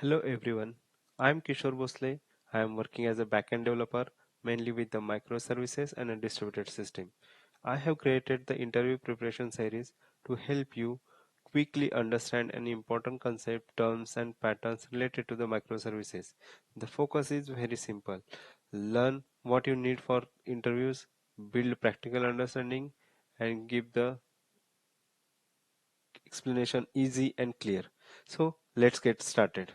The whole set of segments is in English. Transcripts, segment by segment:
Hello everyone, I am Kishore Bosle. I am working as a backend developer mainly with the microservices and a distributed system. I have created the interview preparation series to help you quickly understand an important concept, terms and patterns related to the microservices. The focus is very simple. Learn what you need for interviews, build practical understanding and give the explanation easy and clear. So let's get started.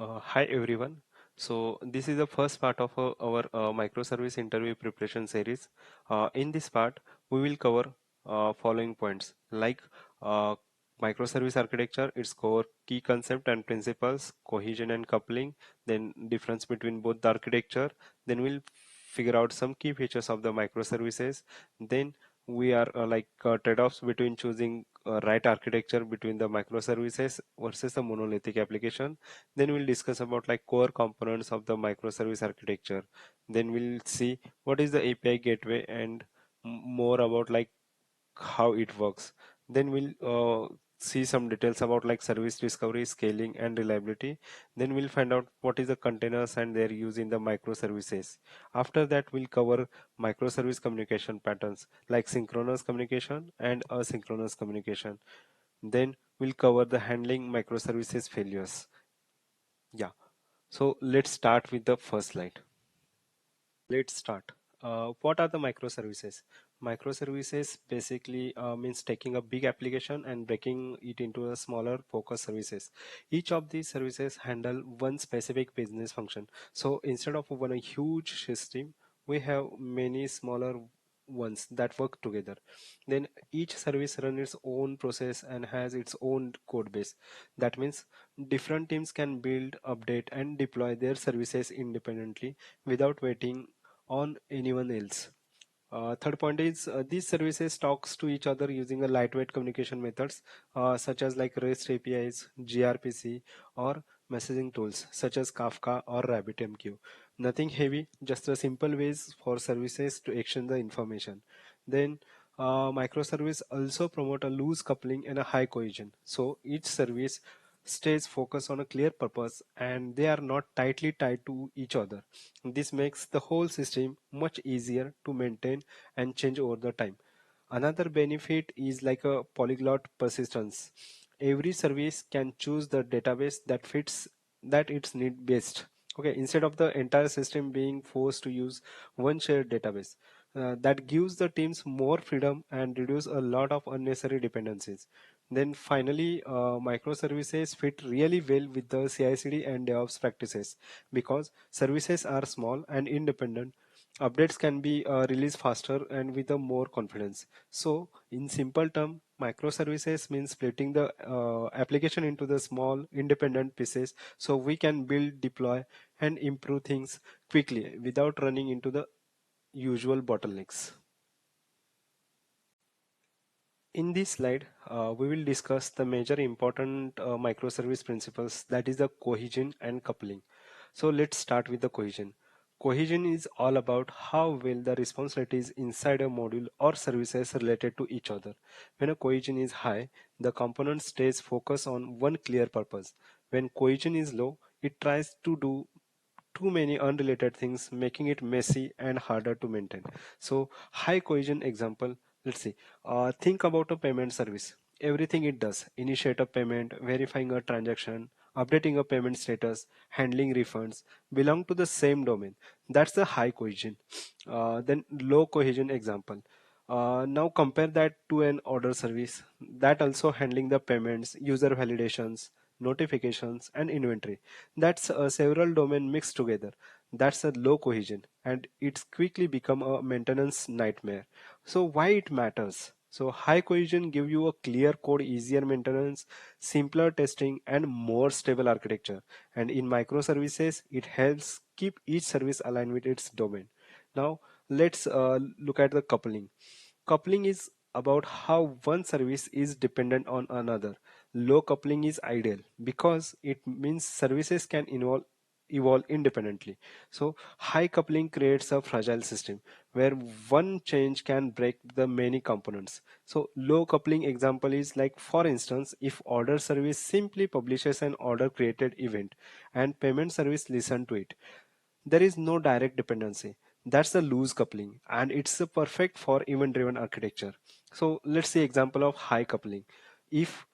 Hi everyone. So this is the first part of our microservice interview preparation series. In this part, we will cover following points like uh, microservice architecture, its core key concept and principles, cohesion and coupling, then difference between both the architecture. Then we'll figure out some key features of the microservices. Then we are trade-offs between choosing right architecture between the microservices versus the monolithic application. Then we'll discuss about like core components of the microservice architecture. Then we'll see what is the API gateway and more about like how it works. Then we'll see some details about like service discovery, scaling and reliability. Then we'll find out what is the containers and their use in the microservices. After that we'll cover microservice communication patterns like synchronous communication and asynchronous communication. Then we'll cover the handling microservices failures. Yeah, so let's start with the first slide. Let's start. What are the microservices? Microservices basically means taking a big application and breaking it into a smaller focus services. Each of these services handle one specific business function. So instead of one a huge system, we have many smaller ones that work together. Then each service runs its own process and has its own code base. That means different teams can build, update, and deploy their services independently without waiting on anyone else. Third point is these services talks to each other using a lightweight communication methods such as like REST APIs, gRPC, or messaging tools such as Kafka or RabbitMQ. Nothing heavy, just a simple ways for services to exchange the information. Then microservice also promote a loose coupling and a high cohesion. So each service stays focused on a clear purpose and they are not tightly tied to each other. This makes the whole system much easier to maintain and change over the time. Another benefit is like a polyglot persistence. Every service can choose the database that fits that its need best. Okay, instead of the entire system being forced to use one shared database. That gives the teams more freedom and reduce a lot of unnecessary dependencies. Then finally, microservices fit really well with the CI/CD and DevOps practices because services are small and independent. Updates can be released faster and with a more confidence. So, in simple term, microservices means splitting the application into the small independent pieces so we can build, deploy, and improve things quickly without running into the usual bottlenecks. In this slide, we will discuss the major important microservice principles, that is the cohesion and coupling. So let's start with the cohesion. Cohesion is all about how well the responsibilities inside a module or services related to each other. When a cohesion is high, the component stays focused on one clear purpose. When cohesion is low, it tries to do too many unrelated things, making it messy and harder to maintain. So, high cohesion example, let's see. Think about a payment service. Everything it does, initiate a payment, verifying a transaction, updating a payment status, handling refunds, belong to the same domain. That's the high cohesion. Then low cohesion example. Now compare that to an order service that also handling the payments, user validations, notifications, and inventory. That's several domain mixed together. That's a low cohesion, and it's quickly become a maintenance nightmare. So why it matters? So high cohesion give you a clear code, easier maintenance, simpler testing, and more stable architecture. And in microservices, it helps keep each service aligned with its domain. Now let's look at the coupling. Coupling is about how one service is dependent on another. Low coupling is ideal because it means services can involve evolve independently. So high coupling creates a fragile system where one change can break the many components. So low coupling example is like, for instance, if order service simply publishes an order created event and payment service listen to it, there is no direct dependency. That's the loose coupling, and it's perfect for event driven architecture. So let's see example of high coupling. If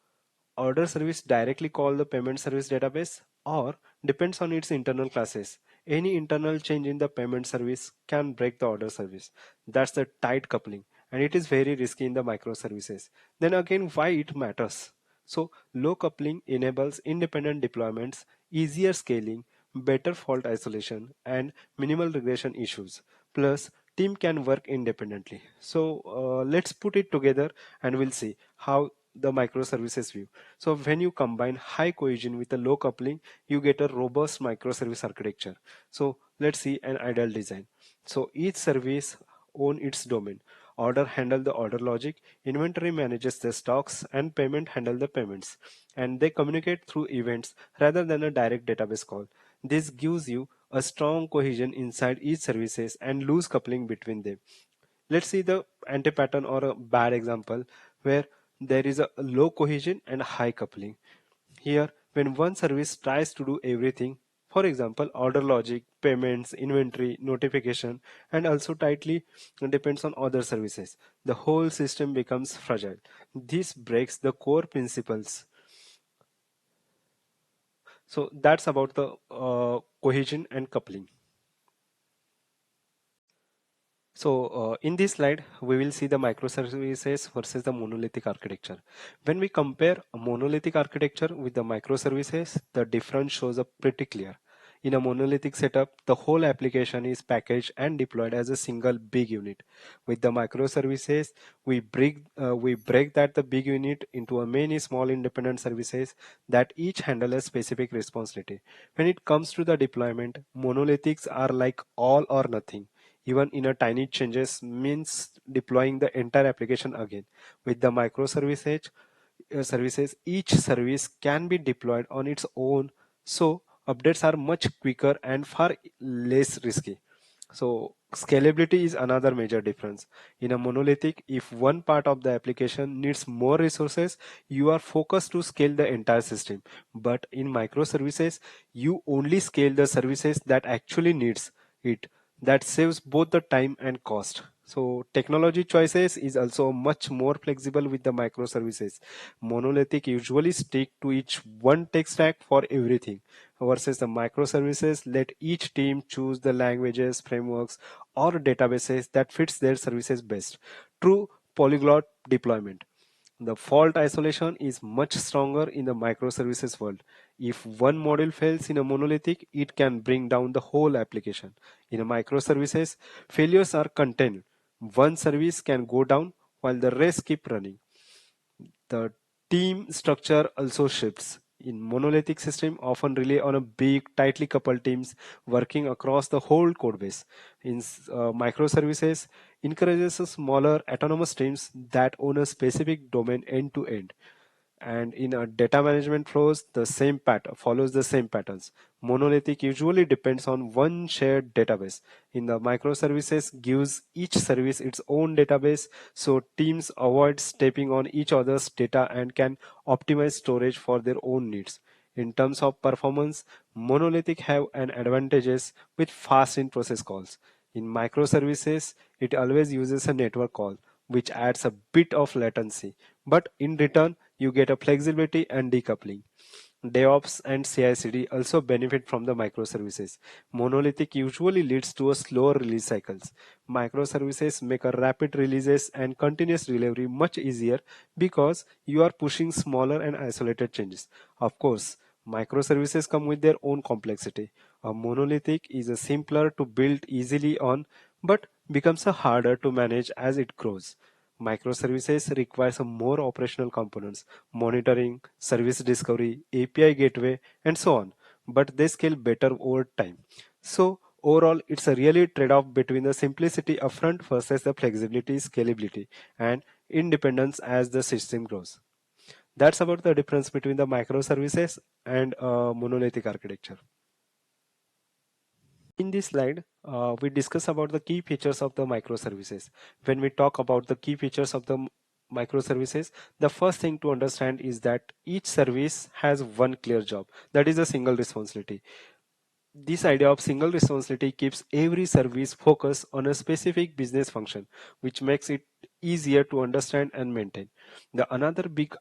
order service directly call the payment service database or depends on its internal classes, any internal change in the payment service can break the order service. That's the tight coupling, and it is very risky in the microservices. Then again, why it matters? So low coupling enables independent deployments, easier scaling, better fault isolation, and minimal regression issues. Plus, team can work independently. So let's put it together and we'll see how the microservices view. So when you combine high cohesion with a low coupling, you get a robust microservice architecture. So let's see an ideal design. So each service own its domain. Order handle the order logic, inventory manages the stocks, and payment handle the payments. And they communicate through events rather than a direct database call. This gives you a strong cohesion inside each services and loose coupling between them. Let's see the anti-pattern or a bad example where there is a low cohesion and high coupling. Here, when one service tries to do everything, for example, order logic, payments, inventory, notification, and also tightly depends on other services, the whole system becomes fragile. This breaks the core principles. So that's about the cohesion and coupling. So in this slide, we will see the microservices versus the monolithic architecture. When we compare a monolithic architecture with the microservices, the difference shows up pretty clear. In a monolithic setup, the whole application is packaged and deployed as a single big unit. With the microservices, we break that the big unit into a many small independent services that each handle a specific responsibility. When it comes to the deployment, monolithics are like all or nothing. Even in a tiny changes means deploying the entire application again. With the services, each service can be deployed on its own, so updates are much quicker and far less risky. So scalability is another major difference. In a monolithic, if one part of the application needs more resources, you are focused to scale the entire system. But in microservices, you only scale the services that actually needs it. That saves both the time and cost. So technology choices is also much more flexible with the microservices. Monolithic usually stick to each one tech stack for everything, versus the microservices let each team choose the languages, frameworks, or databases that fits their services best. True polyglot deployment. The fault isolation is much stronger in the microservices world. If one module fails in a monolithic, it can bring down the whole application. In a microservices, failures are contained. One service can go down while the rest keep running. The team structure also shifts. In monolithic system, often rely on a big, tightly coupled teams working across the whole code base. In microservices, encourages a smaller autonomous teams that own a specific domain end to end. And in a data management flows, the same pattern follows the same patterns. Monolithic usually depends on one shared database. In the microservices, gives each service its own database, so teams avoid stepping on each other's data and can optimize storage for their own needs. In terms of performance, monolithic have an advantages with fast in process calls. In microservices, it always uses a network call, which adds a bit of latency, but in return you get a flexibility and decoupling. DevOps and CI/CD also benefit from the microservices. Monolithic usually leads to a slower release cycles. Microservices make a rapid releases and continuous delivery much easier because you are pushing smaller and isolated changes. Of course, microservices come with their own complexity. A monolithic is a simpler to build easily on, but becomes a harder to manage as it grows. Microservices require some more operational components, monitoring, service discovery, API gateway, and so on. But they scale better over time. So overall, it's a really trade-off between the simplicity upfront versus the flexibility, scalability, and independence as the system grows. That's about the difference between the microservices and monolithic architecture. In this slide, we discuss about the key features of the microservices. When we talk about the key features of the microservices, the first thing to understand is that each service has one clear job. That is a single responsibility. This idea of single responsibility keeps every service focused on a specific business function, which makes it easier to understand and maintain. The another big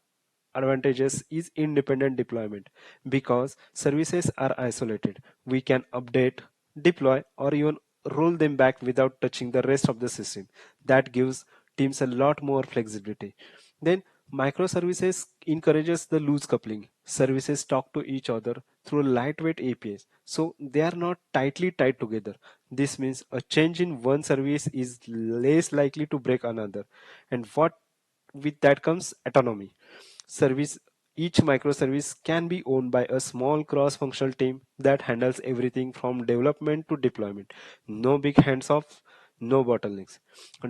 advantages is independent deployment. Because services are isolated, we can update, deploy, or even roll them back without touching the rest of the system. That gives teams a lot more flexibility. Then microservices encourages the loose coupling. Services talk to each other through lightweight APIs, so they are not tightly tied together. This means a change in one service is less likely to break another. And what with that comes autonomy. Service Each microservice can be owned by a small cross-functional team that handles everything from development to deployment. No big hands-off, no bottlenecks.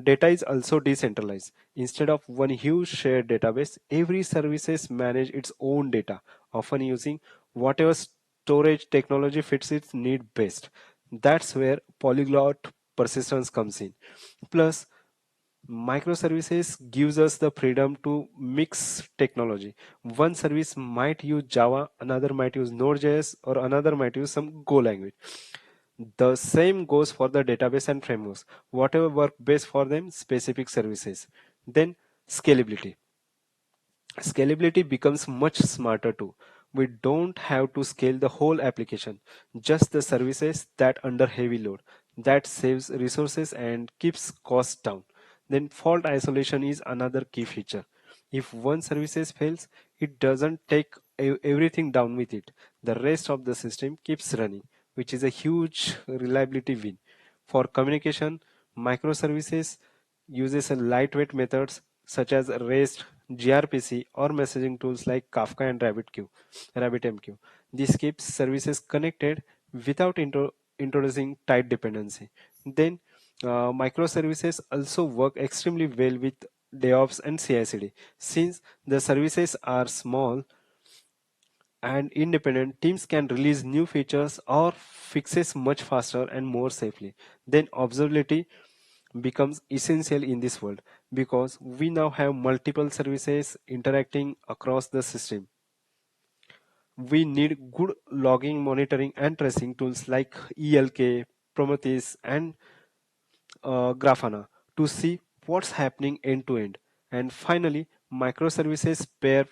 Data is also decentralized. Instead of one huge shared database, every services manage its own data, often using whatever storage technology fits its need best. That's where polyglot persistence comes in. Plus, microservices gives us the freedom to mix technology. One service might use Java, another might use Node.js, or another might use some Go language. The same goes for the database and frameworks. Whatever work best for them, specific services. Then scalability. Scalability becomes much smarter too. We don't have to scale the whole application, just the services that under heavy load. That saves resources and keeps costs down. Then fault isolation is another key feature. If one services fails, it doesn't take everything down with it. The rest of the system keeps running, which is a huge reliability win. For communication, microservices uses a lightweight methods such as REST, gRPC, or messaging tools like Kafka and RabbitMQ. This keeps services connected without introducing tight dependency. Then, microservices also work extremely well with DevOps and CI/CD. Since the services are small and independent, teams can release new features or fixes much faster and more safely. Then observability becomes essential in this world because we now have multiple services interacting across the system. We need good logging, monitoring, and tracing tools like ELK, Prometheus, and Grafana to see what's happening end to end. And finally, microservices pair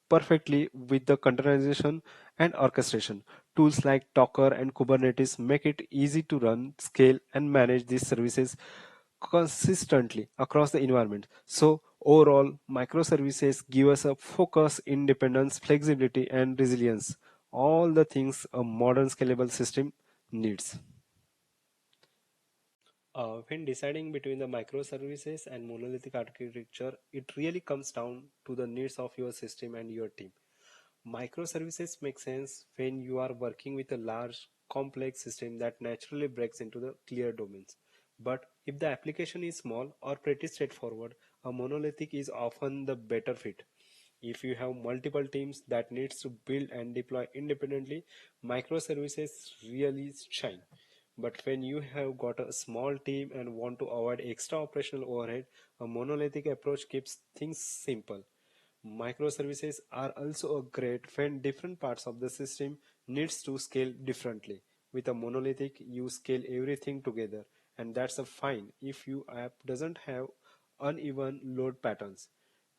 perfectly with the containerization and orchestration. Tools like Docker and Kubernetes make it easy to run, scale, and manage these services consistently across the environment. So overall, microservices give us a focus, independence, flexibility, and resilience. All the things a modern scalable system needs. When deciding between the microservices and monolithic architecture, it really comes down to the needs of your system and your team. Microservices make sense when you are working with a large, complex system that naturally breaks into the clear domains. But if the application is small or pretty straightforward, a monolithic is often the better fit. If you have multiple teams that needs to build and deploy independently, microservices really shine. But when you have got a small team and want to avoid extra operational overhead, a monolithic approach keeps things simple. Microservices are also a great when different parts of the system needs to scale differently. With a monolithic, you scale everything together, and that's a fine if your app doesn't have uneven load patterns.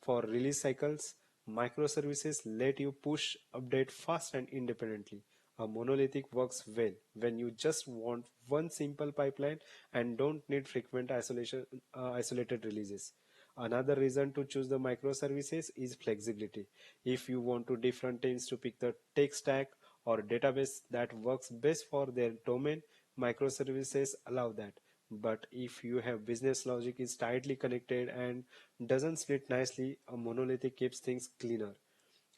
For release cycles, microservices let you push update fast and independently. A monolithic works well when you just want one simple pipeline and don't need frequent isolated releases. Another reason to choose the microservices is flexibility. If you want to different teams to pick the tech stack or database that works best for their domain, microservices allow that. But if you have business logic is tightly connected and doesn't split nicely, a monolithic keeps things cleaner.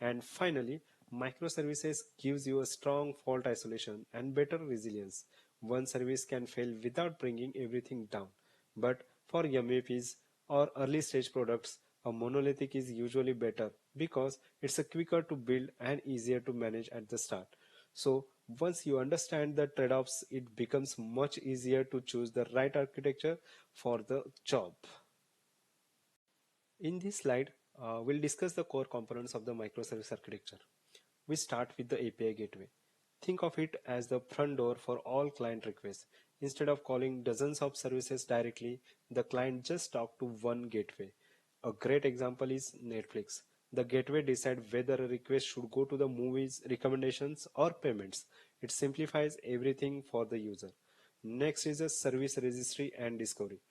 And finally, microservices gives you a strong fault isolation and better resilience. One service can fail without bringing everything down. But for MVPs or early stage products, a monolithic is usually better because it's a quicker to build and easier to manage at the start. So Once you understand the trade-offs, it becomes much easier to choose the right architecture for the job. In this slide, we'll discuss the core components of the microservice architecture. We start with the API gateway. Think of it as the front door for all client requests. Instead of calling dozens of services directly, the client just talks to one gateway. A great example is Netflix. The gateway decides whether a request should go to the movies, recommendations, or payments. It simplifies everything for the user. Next is the service registry and discovery.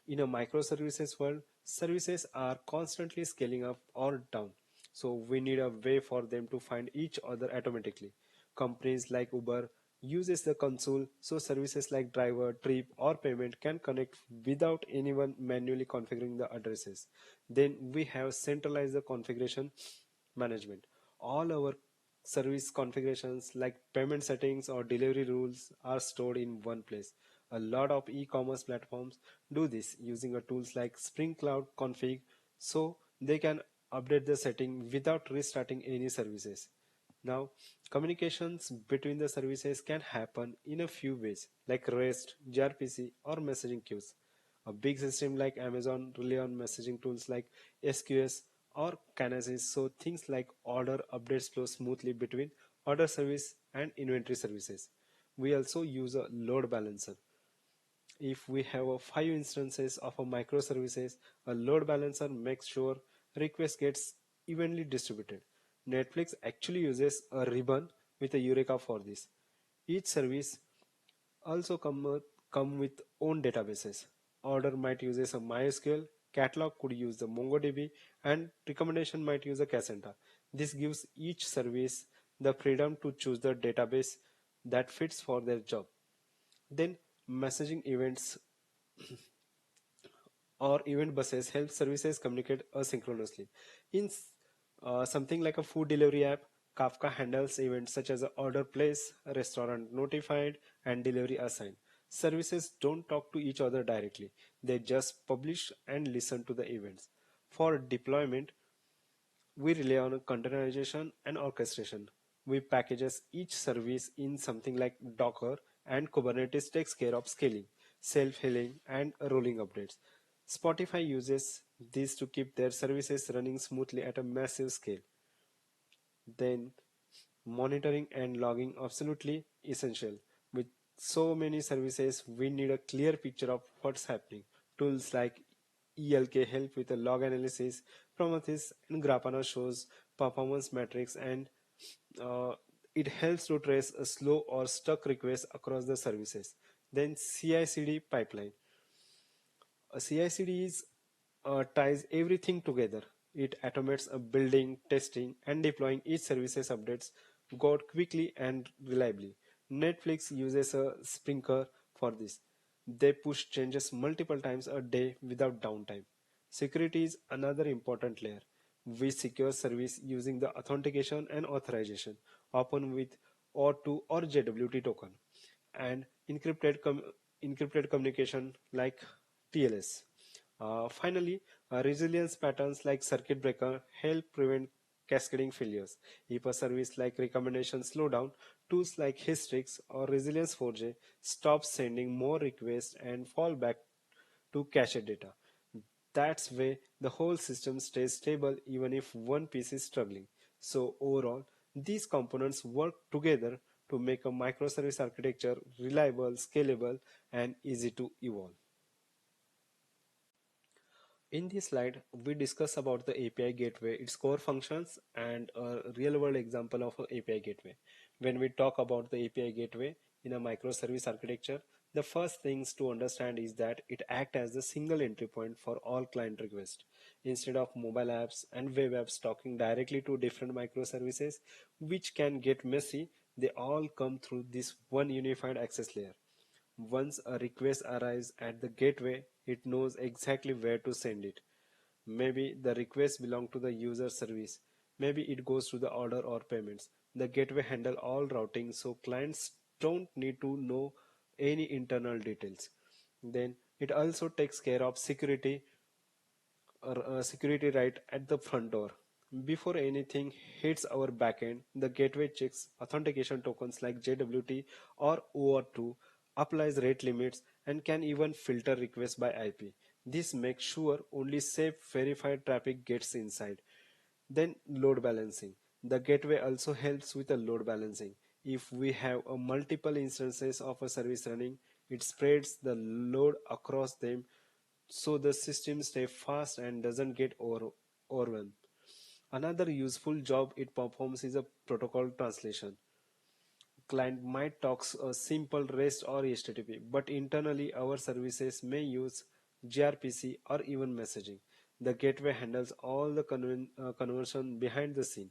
In a microservices world, services are constantly scaling up or down. So we need a way for them to find each other automatically. Companies like Uber uses the console so services like driver, trip or payment can connect without anyone manually configuring the addresses. Then we have centralized the configuration management. All our service configurations like payment settings or delivery rules are stored in one place. A lot of e-commerce platforms do this using a tools like Spring Cloud Config so they can update the setting without restarting any services. Now, communications between the services can happen in a few ways like REST, gRPC or messaging queues. A big system like Amazon rely on messaging tools like SQS or Kinesis so things like order updates flow smoothly between order service and inventory services. We also use a load balancer. If we have 5 instances of a microservices, a load balancer makes sure request gets evenly distributed. Netflix actually uses a ribbon with a Eureka for this. Each service also come with own databases. Order might use a MySQL, catalog could use the MongoDB, and recommendation might use a Cassandra. This gives each service the freedom to choose the database that fits for their job. Then messaging events or event buses help services communicate asynchronously. In something like a food delivery app, Kafka handles events such as order place, restaurant notified, and delivery assigned. Services don't talk to each other directly. They just publish and listen to the events. For deployment, we rely on containerization and orchestration. We packages each service in something like Docker and Kubernetes takes care of scaling, self-healing and rolling updates. Spotify uses this to keep their services running smoothly at a massive scale. Then monitoring and logging absolutely essential. With so many services, we need a clear picture of what's happening. Tools like ELK help with the log analysis. Prometheus and Grafana shows performance metrics and uh, it helps to trace a slow or stuck request across the services. Then CI/CD pipeline. A CI/CD is ties everything together. It automates a building, testing, and deploying each services updates got quickly and reliably. Netflix uses a Sprinker for this. They push changes multiple times a day without downtime. Security is another important layer. We secure service using the authentication and authorization, often with OR2 or JWT token, and encrypted communication like TLS. Finally, resilience patterns like circuit breaker help prevent cascading failures. If a service like recommendation slow down, tools like Hystrix or Resilience 4J stop sending more requests and fall back to cache data. That's way the whole system stays stable even if one piece is struggling. So overall, these components work together to make a microservice architecture reliable, scalable, and easy to evolve. In this slide, we discuss about the API gateway, its core functions, and a real-world example of an API gateway. When we talk about the API gateway in a microservice architecture, the first things to understand is that it acts as the single entry point for all client requests. Instead of mobile apps and web apps talking directly to different microservices, which can get messy, they all come through this one unified access layer. Once a request arrives at the gateway, it knows exactly where to send it. Maybe the request belongs to the user service. Maybe it goes to the order or payments. The gateway handle all routing so clients don't need to know any internal details. Then it also takes care of security or security right at the front door. Before anything hits our backend, the gateway checks authentication tokens like JWT or OR2, applies rate limits, and can even filter requests by IP. This makes sure only safe, verified traffic gets inside. Then load balancing. The gateway also helps with the load balancing. If we have a multiple instances of a service running, it spreads the load across them so the system stay fast and doesn't get overwhelmed. Another useful job it performs is a protocol translation. Client might talk a simple REST or HTTP, but internally our services may use gRPC or even messaging. The gateway handles all the conversion behind the scene.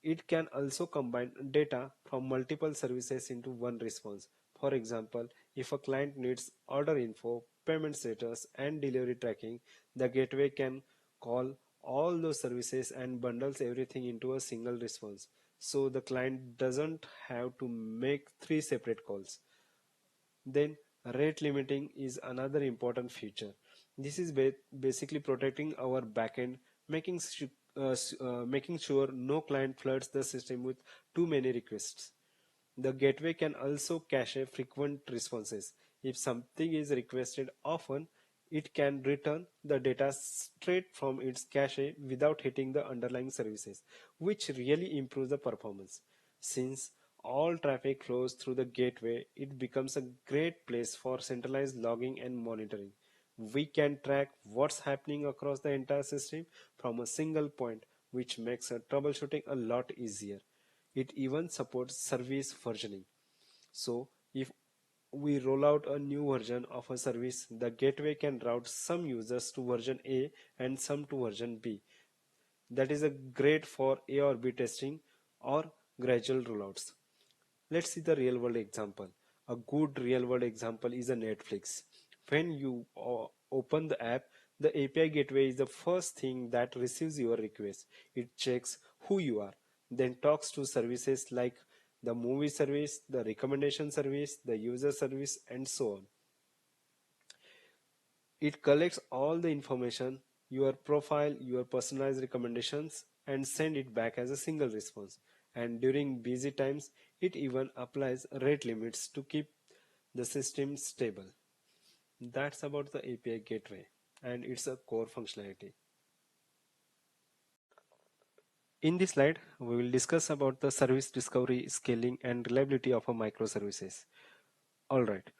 It can also combine data from multiple services into one response. For example, if a client needs order info, payment status, and delivery tracking, the gateway can call all those services and bundles everything into a single response. So the client doesn't have to make three separate calls. Then rate limiting is another important feature. This is basically protecting our backend, making sure no client floods the system with too many requests. The gateway can also cache frequent responses. If something is requested often, it can return the data straight from its cache without hitting the underlying services, which really improves the performance. Since all traffic flows through the gateway, it becomes a great place for centralized logging and monitoring. We can track what's happening across the entire system from a single point, which makes troubleshooting a lot easier. It even supports service versioning. So if we roll out a new version of a service, the gateway can route some users to version A and some to version B. That is a great for A or B testing or gradual rollouts. Let's see the real world example. A good real world example is a Netflix. When you open the app, the API gateway is the first thing that receives your request. It checks who you are, then talks to services like the movie service, the recommendation service, the user service, and so on. It collects all the information, your profile, your personalized recommendations, and send it back as a single response. And during busy times, it even applies rate limits to keep the system stable. That's about the API gateway and its a core functionality. In this slide, we will discuss about the service discovery, scaling, and reliability of a microservices. Alright,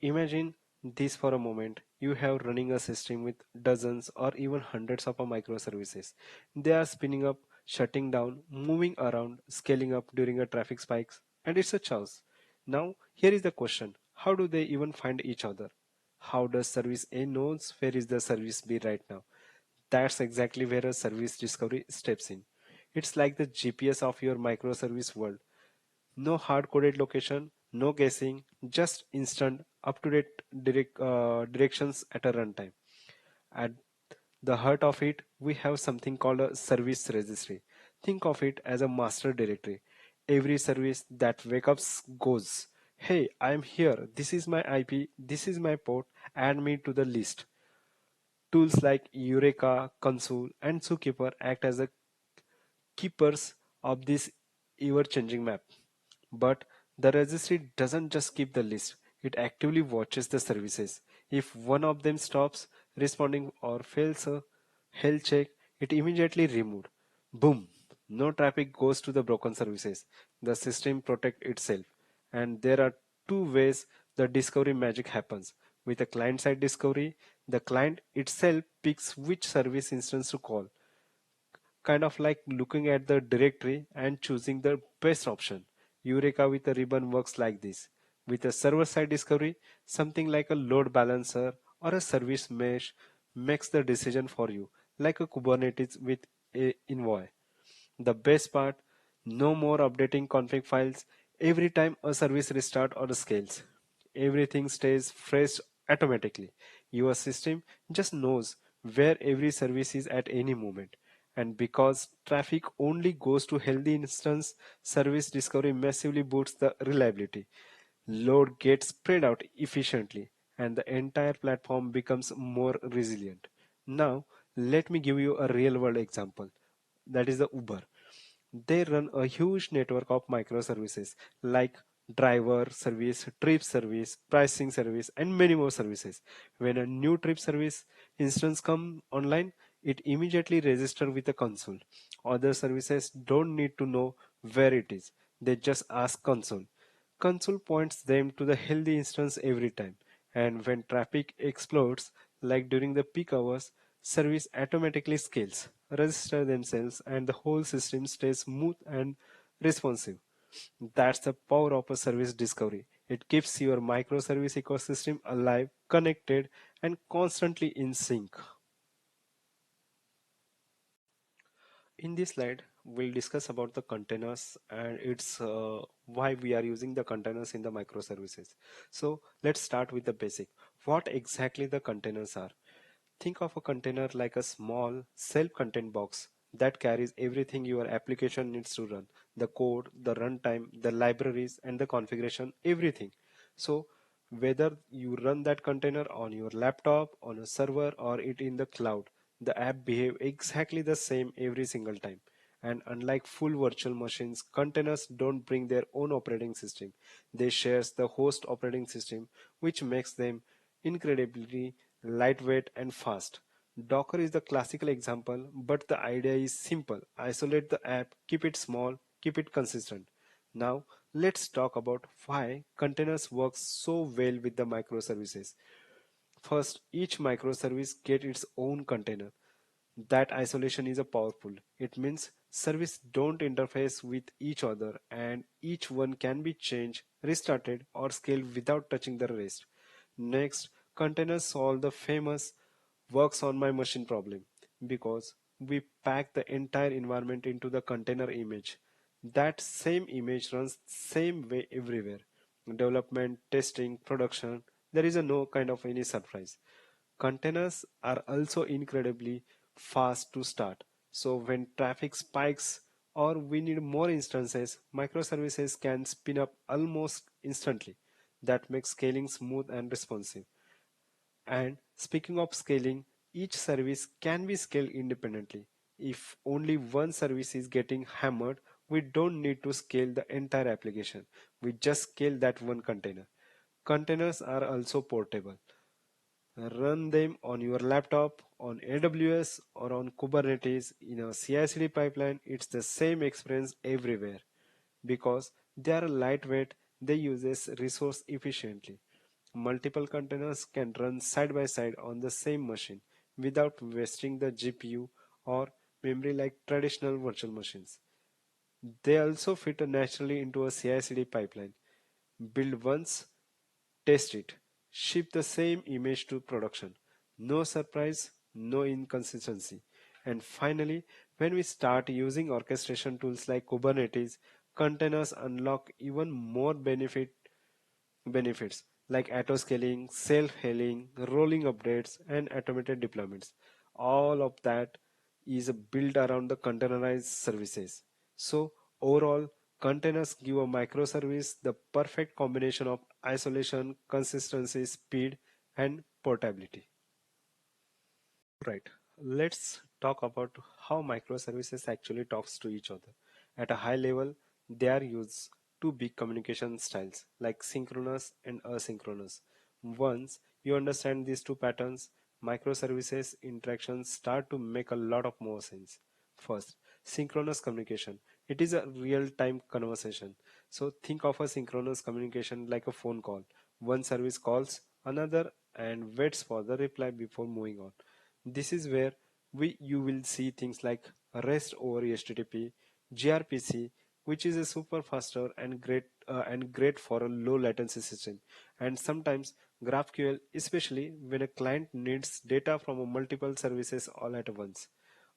imagine this for a moment. You have running a system with dozens or even hundreds of microservices. They are spinning up, shutting down, moving around, scaling up during a traffic spikes, and it's a chaos. Now, here is the question. How do they even find each other? How does service A knows where is the service B right now? That's exactly where a service discovery steps in. It's like the GPS of your microservice world. No hard-coded location, no guessing, just instant, up-to-date directions at a runtime. At the heart of it, we have something called a service registry. Think of it as a master directory. Every service that wakes up goes, "Hey, I'm here. This is my IP. This is my port. Add me to the list." Tools like Eureka, Consul, and Zookeeper act as a keepers of this ever-changing map. But the registry doesn't just keep the list, it actively watches the services. If one of them stops responding or fails a health check, it immediately removed. Boom! No traffic goes to the broken services. The system protects itself. And there are two ways the discovery magic happens. With a client-side discovery, the client itself picks which service instance to call, kind of like looking at the directory and choosing the best option. Eureka with a ribbon works like this. With a server-side discovery, something like a load balancer or a service mesh makes the decision for you, like a Kubernetes with a envoy. The best part, no more updating config files every time a service restart or scales. Everything stays fresh automatically. Your system just knows where every service is at any moment. And because traffic only goes to healthy instance, service discovery massively boosts the reliability. Load gets spread out efficiently and the entire platform becomes more resilient. Now, let me give you a real world example. that is the Uber. They run a huge network of microservices like driver service, trip service, pricing service, and many more services. When a new trip service instance come online, it immediately register with a console. Other services don't need to know where it is. They just ask console. Console points them to the healthy instance every time. And when traffic explodes, like during the peak hours, service automatically scales, register themselves, and the whole system stays smooth and responsive. That's the power of a service discovery. It keeps your microservice ecosystem alive, connected, and constantly in sync. In this slide, we'll discuss about the containers and its why we are using the containers in the microservices. So let's start with the basic. What exactly the containers are? Think of a container like a small self-contained box that carries everything your application needs to run. The code, the runtime, the libraries, and the configuration, everything. So whether you run that container on your laptop, on a server, or it in the cloud, the app behave exactly the same every single time. And unlike full virtual machines, containers don't bring their own operating system. They share the host operating system, which makes them incredibly lightweight and fast. Docker is the classical example, but the idea is simple. Isolate the app, keep it small, keep it consistent. Now, let's talk about why containers work so well with the microservices. First, each microservice gets its own container. That isolation is a powerful. It means service don't interface with each other and each one can be changed, restarted or scaled without touching the rest. Next, containers solve the famous works on my machine problem because we pack the entire environment into the container image. That same image runs same way everywhere. Development, testing, production, there is a no kind of any surprise. Containers are also incredibly fast to start. So when traffic spikes or we need more instances, microservices can spin up almost instantly. That makes scaling smooth and responsive. And speaking of scaling, each service can be scaled independently. If only one service is getting hammered, we don't need to scale the entire application. We just scale that one container. Containers are also portable. Run them on your laptop, on AWS, or on Kubernetes in a CI/CD pipeline. It's the same experience everywhere because they are lightweight, they uses resource efficiently. Multiple containers can run side by side on the same machine without wasting the GPU or memory like traditional virtual machines. They also fit naturally into a CI/CD pipeline. Build once, test it, ship the same image to production. No surprise, no inconsistency. And finally, when we start using orchestration tools like Kubernetes, containers unlock even more benefits like auto scaling, self healing, rolling updates, and automated deployments. All of that is built around the containerized services. So, overall, containers give a microservice the perfect combination of isolation, consistency, speed, and portability. Right. Let's talk about how microservices actually talks to each other. At a high level, they are used two big communication styles like synchronous and asynchronous. Once you understand these two patterns, microservices interactions start to make a lot of more sense. First, synchronous communication. It is a real-time conversation. So think of a synchronous communication like a phone call. One service calls another and waits for the reply before moving on. This is where you will see things like REST over HTTP, gRPC, which is a super faster and great for a low latency system, and sometimes GraphQL, especially when a client needs data from a multiple services all at once.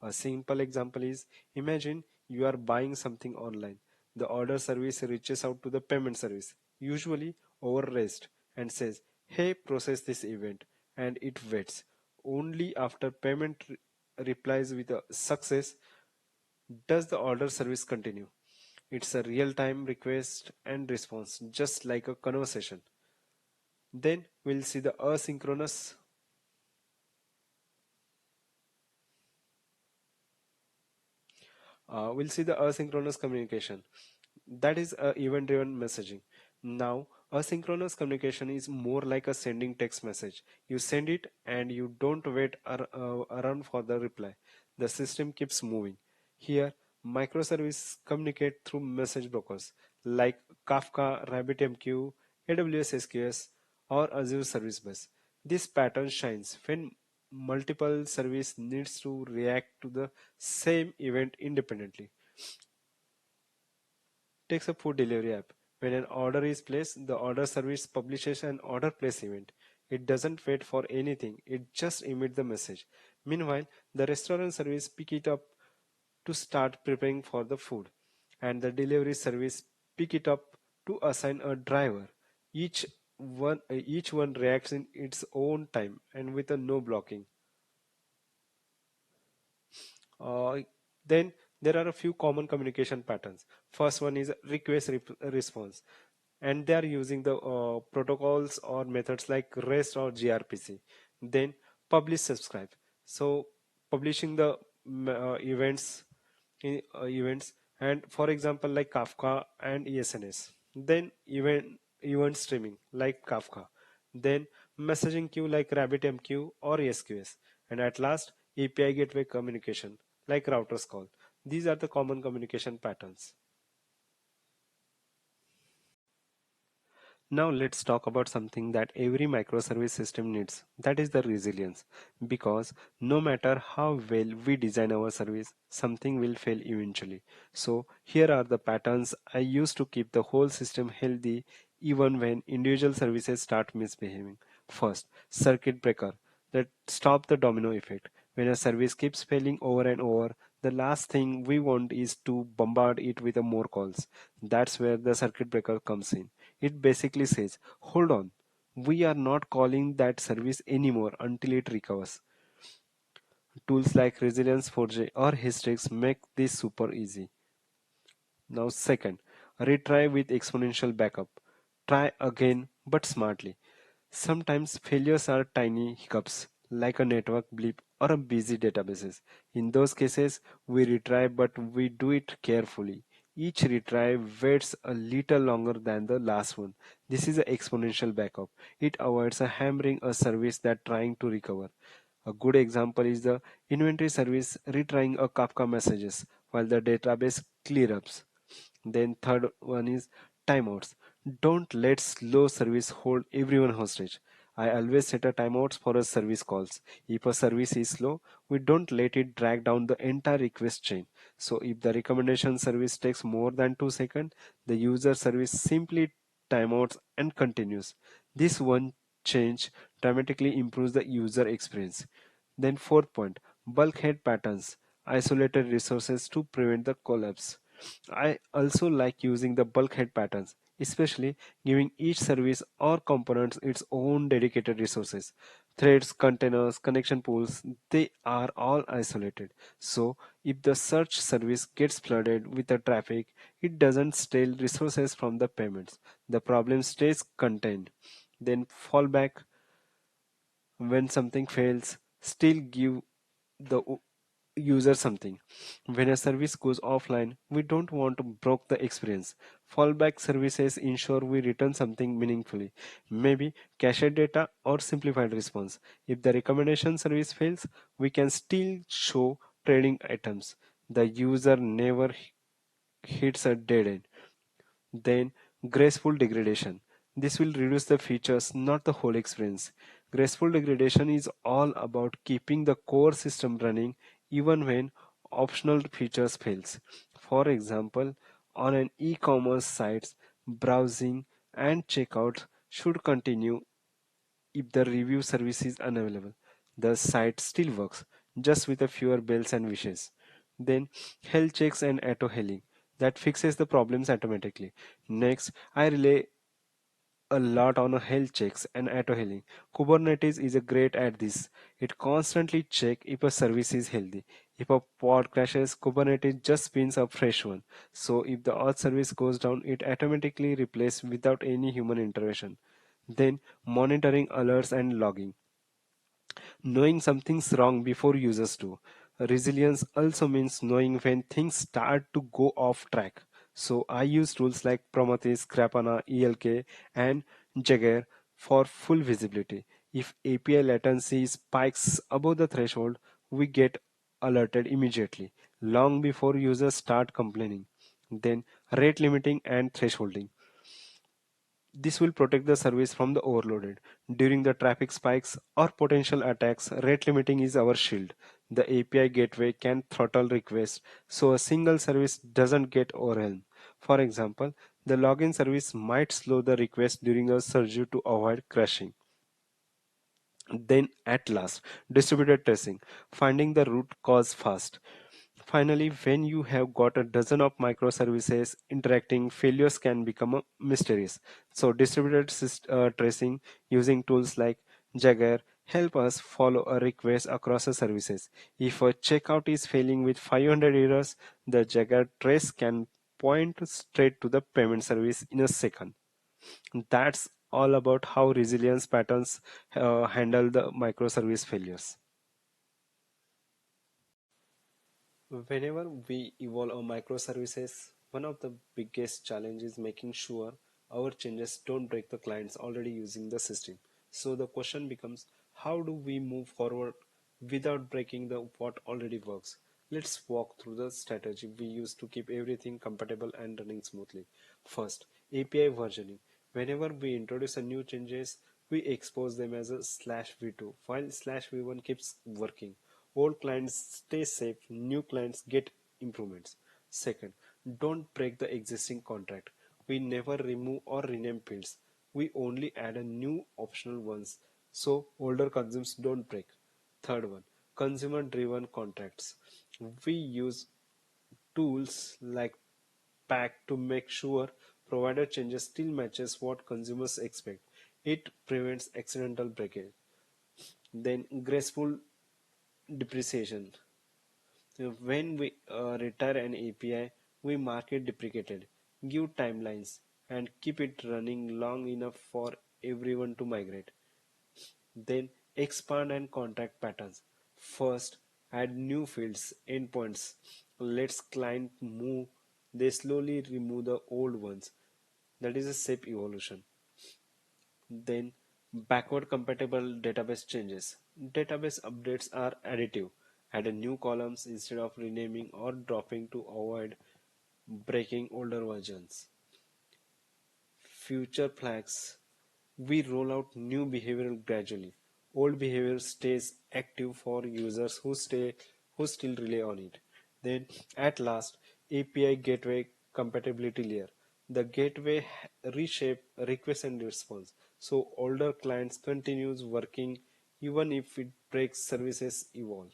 A simple example is imagine you are buying something online. The order service reaches out to the payment service, usually over REST, and says, "Hey, process this event," and it waits. Only after payment replies with a success does the order service continue. It's a real-time request and response, just like a conversation. Then we'll see the asynchronous. We'll see the asynchronous communication. That is event-driven messaging. Now, asynchronous communication is more like a sending text message. You send it and you don't wait around for the reply. The system keeps moving. Here, microservices communicate through message brokers like Kafka, RabbitMQ, AWS SQS, or Azure Service Bus. This pattern shines when multiple service needs to react to the same event independently. Takes a food delivery app. When an order is placed, the order service publishes an order place event. It doesn't wait for anything, it just emits the message. Meanwhile, the restaurant service pick it up to start preparing for the food, and the delivery service pick it up to assign a driver. Each one reacts in its own time and with a no blocking. Uh, then there are a few common communication patterns. First one is response, and they are using the protocols or methods like REST or gRPC. Then publish subscribe. So publishing the events events, and for example like Kafka and ESNS. Then event streaming like Kafka. Then messaging queue like RabbitMQ or SQS. And at last API gateway communication like routers call. These are the common communication patterns. Now let's talk about something that every microservice system needs, that is the resilience. Because no matter how well we design our service, something will fail eventually. So here are the patterns I use to keep the whole system healthy even when individual services start misbehaving. First, circuit breaker that stop the domino effect. When a service keeps failing over and over, the last thing we want is to bombard it with more calls. That's where the circuit breaker comes in. It basically says, hold on, we are not calling that service anymore until it recovers. Tools like Resilience 4J or Hystrix make this super easy. Now, second, retry with exponential backup. Try again, but smartly. Sometimes failures are tiny hiccups, like a network blip or a busy databases. In those cases, we retry, but we do it carefully. Each retry waits a little longer than the last one. This is an exponential backup. It avoids a hammering a service that trying to recover. A good example is the inventory service retrying a Kafka messages while the database clear ups. Then third one is timeouts. Don't let slow service hold everyone hostage. I always set a timeouts for a service calls. If a service is slow, we don't let it drag down the entire request chain. So if the recommendation service takes more than 2 seconds, the user service simply timeouts and continues. This one change dramatically improves the user experience. Then fourth point, bulkhead patterns, isolated resources to prevent the collapse. I also like using the bulkhead patterns, especially giving each service or components its own dedicated resources. Threads, containers, connection pools, they are all isolated. So if the search service gets flooded with the traffic, it doesn't steal resources from the payments. The problem stays contained. Then fallback when something fails, still give the user something. When a service goes offline, we don't want to broke the experience. Fallback services ensure we return something meaningfully, maybe cached data or simplified response. If the recommendation service fails, we can still show trading items. The user never hits a dead end. Then graceful degradation. This will reduce the features, not the whole experience. Graceful degradation is all about keeping the core system running even when optional features fails. For example, on an e-commerce site, browsing and checkout should continue if the review service is unavailable. The site still works, just with a fewer bells and wishes. Then health checks and auto healing that fixes the problems automatically. Next, I rely a lot on health checks and auto healing. Kubernetes is a great at this. It constantly check if a service is healthy. If a pod crashes, Kubernetes just spins a fresh one. So if the auth service goes down, it automatically replaces without any human intervention. Then monitoring alerts and logging, knowing something's wrong before users do. Resilience also means knowing when things start to go off track. So I use tools like Prometheus, Grafana, ELK, and Jaeger for full visibility. If API latency spikes above the threshold, we get alerted immediately, long before users start complaining. Then rate limiting and thresholding. This will protect the service from the overloaded. During the traffic spikes or potential attacks, rate limiting is our shield. The API gateway can throttle requests so a single service doesn't get overwhelmed. For example, the login service might slow the request during a surge to avoid crashing. Then, at last, distributed tracing, finding the root cause fast. Finally, when you have got a dozen of microservices interacting, failures can become mysterious. So, distributed tracing using tools like Jagger help us follow a request across the services. If a checkout is failing with 500 errors, the Jagger trace can point straight to the payment service in a second. That's all about how resilience patterns handle the microservice failures. Whenever we evolve our microservices, one of the biggest challenges is making sure our changes don't break the clients already using the system. So the question becomes, how do we move forward without breaking the what already works? Let's walk through the strategy we use to keep everything compatible and running smoothly. First, API versioning. Whenever we introduce a new changes, we expose them as a slash v2 while slash v1 keeps working. Old clients stay safe, new clients get improvements. Second, don't break the existing contract. We never remove or rename fields. We only add a new optional ones so older consumes don't break. Third one, consumer driven contracts. We use tools like pack to make sure provider changes still matches what consumers expect. It prevents accidental breakage. Then graceful depreciation. When we retire an API, we mark it deprecated, give timelines, and keep it running long enough for everyone to migrate. Then expand and contract patterns. First, add new fields, endpoints. Let's client move. They slowly remove the old ones. That is a SAP evolution. Then backward compatible database changes. Database updates are additive. Add a new columns instead of renaming or dropping to avoid breaking older versions. Future flags. We roll out new behavior gradually. Old behavior stays active for users who still rely on it. Then at last, API gateway compatibility layer. The gateway reshape request and response. So older clients continues working even if it breaks services evolve.